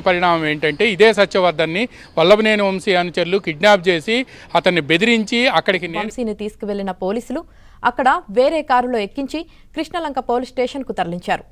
పరిణామం ఏంటంటే ఇదే సత్యవర్ధన్ని వల్లభనేని వంశీ అనుచరులు కిడ్నాప్ చేసి అతన్ని బెదిరించి అక్కడికి వంశీని తీసుకువెళ్లిన పోలీసులు అక్కడ వేరే కారులో ఎక్కించి కృష్ణలంక పోలీస్ స్టేషన్కు తరలించారు.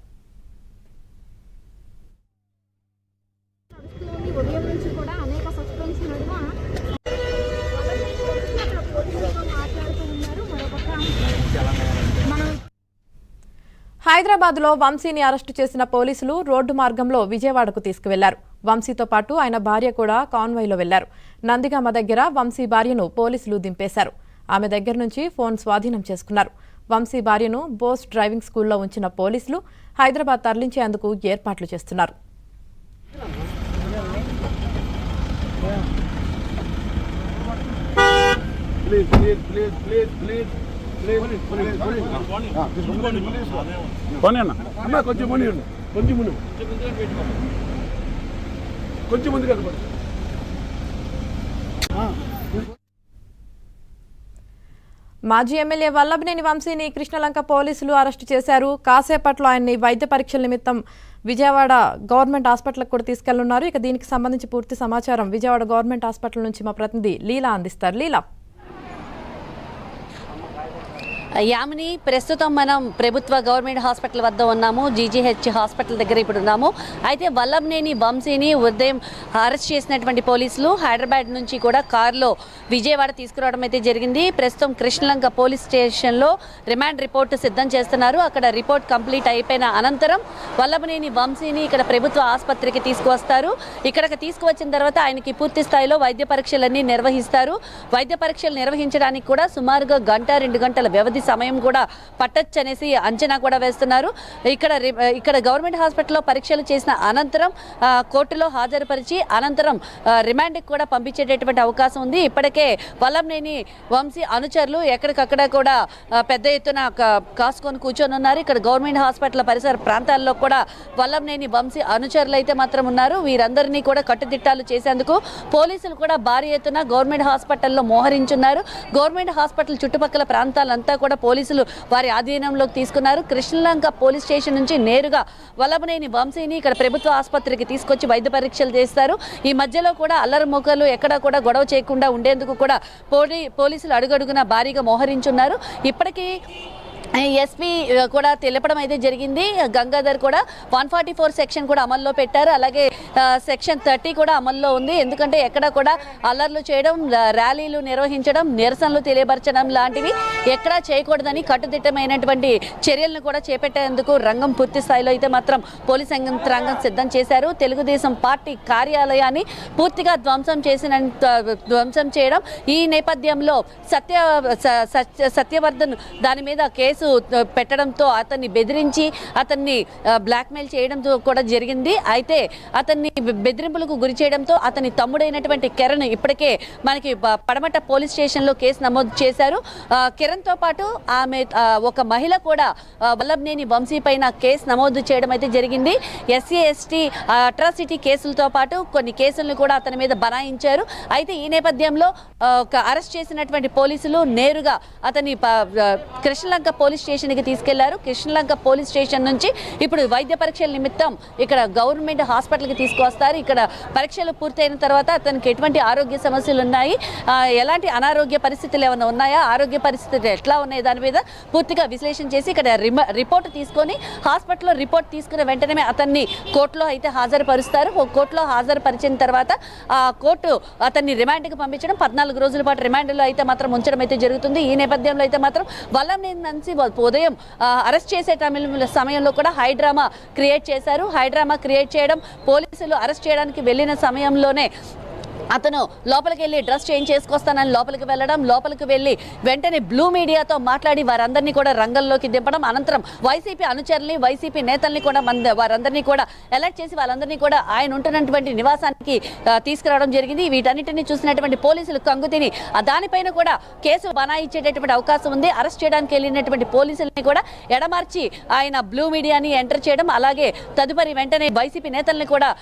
హైదరాబాద్లో వంశీని అరెస్టు చేసిన పోలీసులు రోడ్డు మార్గంలో విజయవాడకు తీసుకువెళ్లారు. వంశీతో పాటు ఆయన భార్య కూడా కాన్వాయ్లో వెళ్లారు. నందిగామ దగ్గర వంశీ భార్యను పోలీసులు దింపేశారు. ఆమె దగ్గర నుంచి ఫోన్ స్వాధీనం చేసుకున్నారు. వంశీ భార్యను బోస్ డ్రైవింగ్ స్కూల్లో ఉంచిన పోలీసులు హైదరాబాద్ తరలించేందుకు ఏర్పాట్లు చేస్తున్నారు. మాజీ ఎమ్మెల్యే వల్లభనేని వంశీని కృష్ణలంక పోలీసులు అరెస్టు చేశారు. కాసేపట్లో ఆయన్ని వైద్య పరీక్షల నిమిత్తం విజయవాడ గవర్నమెంట్ హాస్పిటల్కి కూడా తీసుకెళ్లున్నారు. ఇక దీనికి సంబంధించి పూర్తి సమాచారం విజయవాడ గవర్నమెంట్ హాస్పిటల్ నుంచి మా ప్రతినిధి లీలా అందిస్తారు. లీలా, యామిని, ప్రస్తుతం మనం ప్రభుత్వ గవర్నమెంట్ హాస్పిటల్ వద్ద ఉన్నాము. జీజీహెచ్ హాస్పిటల్ దగ్గర ఇప్పుడు ఉన్నాము. అయితే వల్లభనేని వంశీని ఉదయం అరెస్ట్ చేసినటువంటి పోలీసులు హైదరాబాద్ నుంచి కూడా కారులో విజయవాడ తీసుకురావడం అయితే జరిగింది. ప్రస్తుతం కృష్ణలంక పోలీస్ స్టేషన్లో రిమాండ్ రిపోర్ట్ సిద్ధం చేస్తున్నారు. అక్కడ రిపోర్ట్ కంప్లీట్ అయిపోయిన అనంతరం వల్లభనేని వంశీని ఇక్కడ ప్రభుత్వ ఆసుపత్రికి తీసుకువస్తారు. ఇక్కడికి తీసుకువచ్చిన తర్వాత ఆయనకి పూర్తి స్థాయిలో వైద్య పరీక్షలన్నీ నిర్వహిస్తారు. వైద్య పరీక్షలు నిర్వహించడానికి కూడా సుమారుగా 1-2 గంటల వ్యవధి సమయం కూడా పట్టొచ్చు అనేసి అంచనా కూడా వేస్తున్నారు. ఇక్కడ గవర్నమెంట్ హాస్పిటల్లో పరీక్షలు చేసిన అనంతరం కోర్టులో హాజరుపరిచి అనంతరం రిమాండ్కి కూడా పంపించేటటువంటి అవకాశం ఉంది. ఇప్పటికే వల్లభనేని వంశీ అనుచరులు ఎక్కడికక్కడ కూడా పెద్ద ఎత్తున కాసుకొని కూర్చొని ఉన్నారు. ఇక్కడ గవర్నమెంట్ హాస్పిటల్ పరిసర ప్రాంతాల్లో కూడా వల్లభనేని వంశీ అనుచరులు అయితే మాత్రం ఉన్నారు. వీరందరినీ కూడా కట్టుదిట్టాలు చేసేందుకు పోలీసులు కూడా భారీ ఎత్తున గవర్నమెంట్ హాస్పిటల్లో మోహరించున్నారు. గవర్నమెంట్ హాస్పిటల్ చుట్టుపక్కల ప్రాంతాలంతా కూడా పోలీసులు వారి ఆధీనంలోకి తీసుకున్నారు. కృష్ణలంక పోలీస్ స్టేషన్ నుంచి నేరుగా వల్లభనేని వంశీని ఇక్కడ ప్రభుత్వ ఆసుపత్రికి తీసుకొచ్చి వైద్య పరీక్షలు చేస్తారు. ఈ మధ్యలో కూడా అల్లరి మూకలు ఎక్కడా కూడా గొడవ చేయకుండా ఉండేందుకు కూడా పోలీసులు అడుగడుగున భారీగా మోహరించున్నారు. ఇప్పటికీ ఎస్పీ కూడా తెలపడం అయితే జరిగింది. గంగాధర్ కూడా 144 సెక్షన్ కూడా అమల్లో పెట్టారు. అలాగే సెక్షన్ 30 కూడా అమల్లో ఉంది. ఎందుకంటే ఎక్కడ కూడా అల్లర్లు చేయడం, ర్యాలీలు నిర్వహించడం, నిరసనలు తెలియపరచడం లాంటివి ఎక్కడా చేయకూడదని కట్టుదిట్టమైనటువంటి చర్యలను కూడా చేపట్టేందుకు రంగం పూర్తి స్థాయిలో అయితే మాత్రం పోలీస్ యంత్రాంగం సిద్ధం చేశారు. తెలుగుదేశం పార్టీ కార్యాలయాన్ని పూర్తిగా ధ్వంసం చేయడం, ఈ నేపథ్యంలో సత్యవర్ధన్ దాని మీద కేసు పెట్టడంతో అతన్ని బెదిరించి అతన్ని బ్లాక్మెయిల్ చేయడంతో కూడా జరిగింది. అయితే అతన్ని బెదిరింపులకు గురి చేయడంతో అతని తమ్ముడైనటువంటి కిరణ్ ఇప్పటికే మనకి పడమట పోలీస్ స్టేషన్లో కేసు నమోదు చేశారు. కిరణ్తో పాటు ఆమె ఒక మహిళ కూడా వల్లభనేని వంశీ పైన కేసు నమోదు చేయడం అయితే జరిగింది. ఎస్సీ ఎస్టీ అట్రాసిటీ కేసులతో పాటు కొన్ని కేసులను కూడా అతని మీద బనాయించారు. అయితే ఈ నేపథ్యంలో అరెస్ట్ చేసినటువంటి పోలీసులు నేరుగా అతని కృష్ణలంక పోలీస్ స్టేషన్కి తీసుకెళ్లారు. కృష్ణలంక పోలీస్ స్టేషన్ నుంచి ఇప్పుడు వైద్య పరీక్షల నిమిత్తం ఇక్కడ గవర్నమెంట్ హాస్పిటల్కి తీసుకువస్తారు. ఇక్కడ పరీక్షలు పూర్తయిన తర్వాత అతనికి ఎటువంటి ఆరోగ్య సమస్యలు ఉన్నాయి, ఎలాంటి అనారోగ్య పరిస్థితులు ఏమైనా ఉన్నాయా, ఆరోగ్య పరిస్థితులు ఎట్లా ఉన్నాయి దాని మీద పూర్తిగా విశ్లేషణ చేసి ఇక్కడ రిపోర్ట్ తీసుకొని హాస్పిటల్లో రిపోర్ట్ తీసుకున్న వెంటనే అతన్ని కోర్టులో అయితే హాజరుపరుస్తారు. కోర్టులో హాజరుపరిచిన తర్వాత కోర్టు అతన్ని రిమాండ్కి పంపించడం, 14 రోజుల పాటు రిమాండ్లో అయితే మాత్రం ఉంచడం అయితే జరుగుతుంది. ఈ నేపథ్యంలో అయితే మాత్రం వల్లభనేని ఉదయం అరెస్ట్ చేసే సమయంలో కూడా హైడ్రామా క్రియేట్ చేశారు. హైడ్రామా క్రియేట్ చేయడం, పోలీసులు అరెస్ట్ చేయడానికి వెళ్ళిన సమయంలోనే అతను లోపలికి వెళ్ళి డ్రెస్ చేంజ్ చేసుకొస్తానని లోపలికి వెళ్ళడం, లోపలికి వెళ్ళి వెంటనే బ్లూ మీడియాతో మాట్లాడి వారందరినీ కూడా రంగంలోకి దింపడం, అనంతరం వైసీపీ అనుచరుల్ని, వైసీపీ నేతల్ని కూడా వారందరినీ కూడా అలర్ట్ చేసి వాళ్ళందరినీ కూడా ఆయన ఉంటున్నటువంటి నివాసానికి తీసుకురావడం జరిగింది. వీటన్నిటిని చూసినటువంటి పోలీసులు కంగుతిని దానిపైన కూడా కేసు బనాయించేటటువంటి అవకాశం ఉంది. అరెస్ట్ చేయడానికి వెళ్ళినటువంటి పోలీసుల్ని కూడా ఎడమార్చి ఆయన బ్లూ మీడియాని ఎంటర్ చేయడం, అలాగే తదుపరి వెంటనే వైసీపీ నేతల్ని కూడా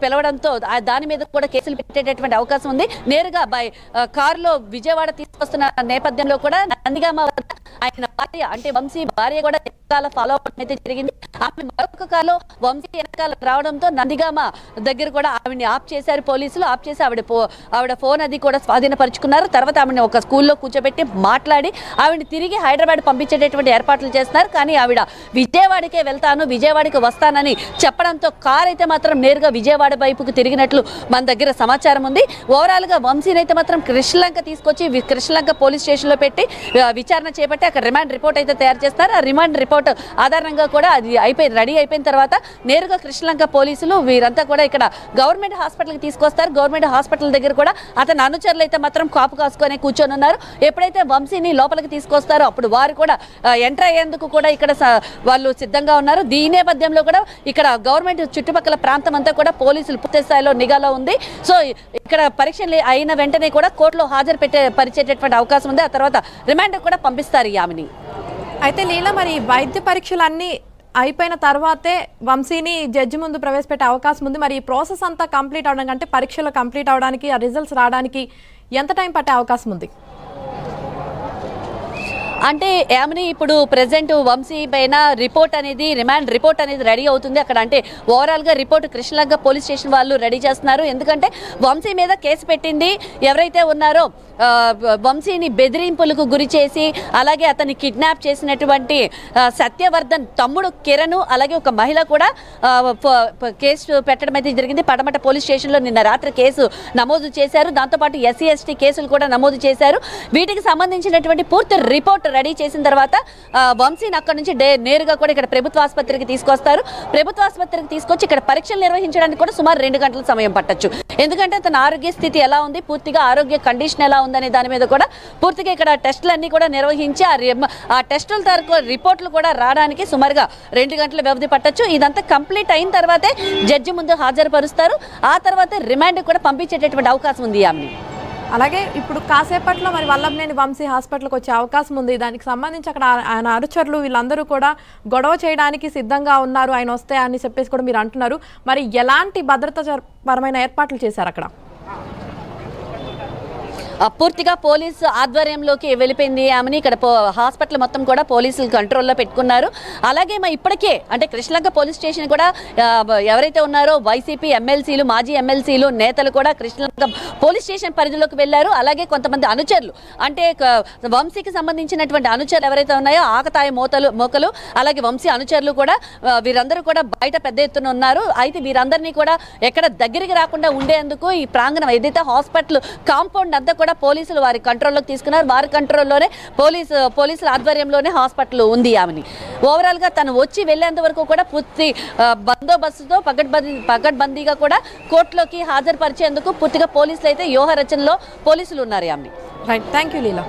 పిలవడంతో దాని మీద కూడా కేసులు పెట్టే అవకాశం ఉంది. నేరుగా కారులో విజయవాడ తీసుకొస్తున్న నేపథ్యంలో కూడా నందిగామ ఆయన భార్య అంటే వంశీ భార్య కూడా వెనకాల ఫాలో అవ్వడం అయితే జరిగింది. ఆమె మరొక కాలో వంశీ వెనకాల రావడంతో నందిగామ దగ్గర కూడా ఆవిడని ఆఫ్ చేశారు పోలీసులు. ఆఫ్ చేసి ఆవిడ ఫోన్ అది కూడా స్వాధీనపరుచుకున్నారు. తర్వాత ఆవిడని ఒక స్కూల్లో కూర్చోబెట్టి మాట్లాడి ఆవిడని తిరిగి హైదరాబాద్ పంపించేటటువంటి ఏర్పాట్లు చేస్తున్నారు. కానీ ఆవిడ విజయవాడకే వెళ్తాను, విజయవాడకి వస్తానని చెప్పడంతో కార్ అయితే మాత్రం నేరుగా విజయవాడ వైపుకు తిరిగినట్లు మన దగ్గర సమాచారం ఉంది. ఓవరాల్ గా వంశీని అయితే మాత్రం కృష్ణలంక తీసుకొచ్చి కృష్ణలంక పోలీస్ స్టేషన్ లో పెట్టి విచారణ చేపట్టి అక్కడ రిమాండ్ రిపోర్ట్ అయితే తయారు చేస్తారు. ఆ రిమాండ్ రిపోర్ట్ ఆధారంగా కూడా అది రెడీ అయిపోయిన తర్వాత నేరుగా కృష్ణలంక పోలీసులు వీరంతా కూడా ఇక్కడ గవర్నమెంట్ హాస్పిటల్కి తీసుకొస్తారు. గవర్నమెంట్ హాస్పిటల్ దగ్గర కూడా అతని అనుచరులు అయితే మాత్రం కాపు కాసుకొని కూర్చొని ఉన్నారు. ఎప్పుడైతే వంశీని లోపలికి తీసుకొస్తారో అప్పుడు వారు కూడా ఎంటర్ అయ్యేందుకు కూడా ఇక్కడ వాళ్ళు సిద్ధంగా ఉన్నారు. దీని నేపథ్యంలో కూడా ఇక్కడ గవర్నమెంట్ చుట్టుపక్కల ప్రాంతం అంతా కూడా పోలీసులు పూర్తి స్థాయిలో నిఘాలో ఉంది. సో ఇక్కడ పరీక్షలు అయిన వెంటనే కూడా కోర్టులో పరిచేటటువంటి అవకాశం ఉంది. ఆ తర్వాత రిమాండ్ కూడా పంపిస్తారు యామిని. అయితే లీలా, మరి వైద్య పరీక్షలన్నీ అయిపోయిన తర్వాతే వంశీని జడ్జి ముందు ప్రవేశపెట్టే అవకాశం ఉంది. మరి ఈ ప్రాసెస్ అంతా కంప్లీట్ అవడానికి అంటే పరీక్షలు కంప్లీట్ అవడానికి ఆ రిజల్ట్స్ రావడానికి ఎంత టైం పట్టే అవకాశం ఉంది? అంటే యామిని ఇప్పుడు ప్రెసెంట్ వంశీ పైన రిమాండ్ రిపోర్ట్ అనేది రెడీ అవుతుంది అక్కడ. అంటే ఓవరాల్గా రిపోర్ట్ కృష్ణలంక పోలీస్ స్టేషన్ వాళ్ళు రెడీ చేస్తున్నారు. ఎందుకంటే వంశీ మీద కేసు పెట్టింది ఎవరైతే ఉన్నారో వంశీని బెదిరింపులకు గురి చేసి అలాగే అతన్ని కిడ్నాప్ చేసినటువంటి సత్యవర్ధన్ తమ్ముడు కిరణ్ అలాగే ఒక మహిళ కూడా కేసు పెట్టడం అయితే జరిగింది. పడమట పోలీస్ స్టేషన్లో నిన్న రాత్రి కేసు నమోదు చేశారు. దాంతోపాటు ఎస్సీ ఎస్టీ కేసులు కూడా నమోదు చేశారు. వీటికి సంబంధించినటువంటి పూర్తి రిపోర్ట్ రెడీ చేసిన తర్వాత వంశీని అక్కడ నుంచి నేరుగా కూడా ఇక్కడ ప్రభుత్వ ఆసుపత్రికి తీసుకొస్తారు. ప్రభుత్వ ఆసుపత్రికి తీసుకొచ్చి ఇక్కడ పరీక్షలు నిర్వహించడానికి కూడా సుమారు 2 గంటల సమయం పట్టొచ్చు. ఎందుకంటే తన ఆరోగ్య స్థితి ఎలా ఉంది, పూర్తిగా ఆరోగ్య కండిషన్ ఎలా ఉందనే దాని మీద కూడా పూర్తిగా ఇక్కడ టెస్టులన్నీ కూడా నిర్వహించి ఆ టెస్టుల తరకు రిపోర్ట్లు కూడా రావడానికి సుమారుగా 2 గంటల వ్యవధి పట్టొచ్చు. ఇదంతా కంప్లీట్ అయిన తర్వాతే జడ్జి ముందు హాజరుపరుస్తారు. ఆ తర్వాత రిమాండ్ కూడా పంపించేటటువంటి అవకాశం ఉంది ఆమె. అలాగే ఇప్పుడు కాసేపట్లో మరి వల్లభనేని వంశీ హాస్పిటల్కి వచ్చే అవకాశం ఉంది. దానికి సంబంధించి అక్కడ ఆయన అనుచరులు వీళ్ళందరూ కూడా గొడవ చేయడానికి సిద్ధంగా ఉన్నారు ఆయన వస్తే అని చెప్పేసి కూడా మీరు అంటున్నారు. మరి ఎలాంటి భద్రతాపరమైన ఏర్పాట్లు చేశారు అక్కడ? పూర్తిగా పోలీసు ఆధ్వర్యంలోకి వెళ్ళిపోయింది ఆమెని. ఇక్కడ హాస్పిటల్ మొత్తం కూడా పోలీసులు కంట్రోల్లో పెట్టుకున్నారు. అలాగే ఇప్పటికే అంటే కృష్ణలంక పోలీస్ స్టేషన్ కూడా ఎవరైతే ఉన్నారో వైసీపీ ఎమ్మెల్సీలు, మాజీ ఎమ్మెల్సీలు, నేతలు కూడా కృష్ణలంక పోలీస్ స్టేషన్ పరిధిలోకి వెళ్ళారు. అలాగే కొంతమంది అనుచరులు అంటే వంశీకి సంబంధించినటువంటి అనుచరులు ఎవరైతే ఉన్నాయో ఆకతాయి మోకలు అలాగే వంశీ అనుచరులు కూడా వీరందరూ కూడా బయట పెద్ద ఎత్తున ఉన్నారు. అయితే వీరందరినీ కూడా ఎక్కడ దగ్గరికి రాకుండా ఉండేందుకు ఈ ప్రాంగణం ఏదైతే హాస్పిటల్ కాంపౌండ్ అంతా పోలీసులు వారి కంట్రోల్లోకి తీసుకున్నారు. వారి కంట్రోల్లోనే పోలీసుల ఆధ్వర్యంలోనే హాస్పిటల్ ఉంది ఆమెని. ఓవరాల్ గా తను వచ్చి వెళ్లేంత వరకు కూడా పూర్తి బందోబస్తుతో పకడ్బందీగా కూడా కోర్టులోకి హాజరుపరిచేందుకు పూర్తిగా పోలీసులు అయితే వ్యూహ రచనలో పోలీసులు ఉన్నారు ఆమెని. Right, thank you Leela.